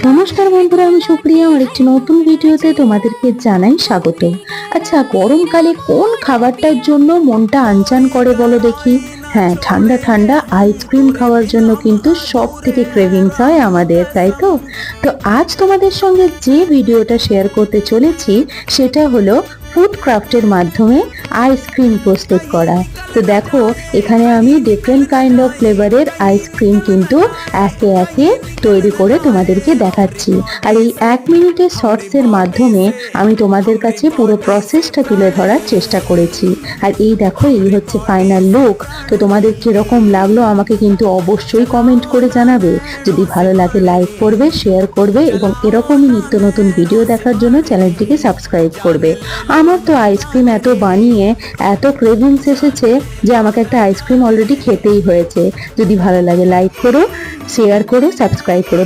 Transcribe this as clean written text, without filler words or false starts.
নমস্কার বন্ধুরা, আমি সুপ্রিয়া। আমার একটি নতুন ভিডিওতে তোমাদেরকে জানাই স্বাগত। আচ্ছা, গরমকালে কোন খাবারটার জন্য মনটা আনচান করে বলো দেখি? হ্যাঁ, ঠান্ডা ঠান্ডা আইসক্রিম খাওয়ার জন্য কিন্তু সব থেকে ক্রেভিংস হয় আমাদের, তাই তো? তো আজ তোমাদের সঙ্গে যে ভিডিওটা শেয়ার করতে চলেছি সেটা হলো ফুড ক্রাফটের মাধ্যমে আইসক্রিম প্রস্তুত করা। তো দেখো, এখানে আমি ডিফারেন্ট কাইন্ড অফ ফ্লেভারের আইসক্রিম কিন্তু একে একে তৈরি করে তোমাদেরকে দেখাচ্ছি। আর এই 1 মিনিটের শর্টসের মাধ্যমে আমি তোমাদের কাছে পুরো প্রসেসটা তুলে ধরার চেষ্টা করেছি। আর এই দেখো, এই হচ্ছে ফাইনাল লুক। তো তোমাদের কিরকম লাগলো আমাকে কিন্তু অবশ্যই কমেন্ট করে জানাবে। যদি ভালো লাগে লাইক করবে, শেয়ার করবে এবং এরকমই নিত্য নতুন ভিডিও দেখার জন্য চ্যানেলটিকে সাবস্ক্রাইব করবে। আমার তো আইসক্রিম এত বানিয়ে এত ক্রেভিংস এসেছে যে আমাকে একটা আইসক্রিম অলরেডি খেতেই হয়েছে। যদি ভালো লাগে লাইক করো, শেয়ার করো, সাবস্ক্রাইব করো।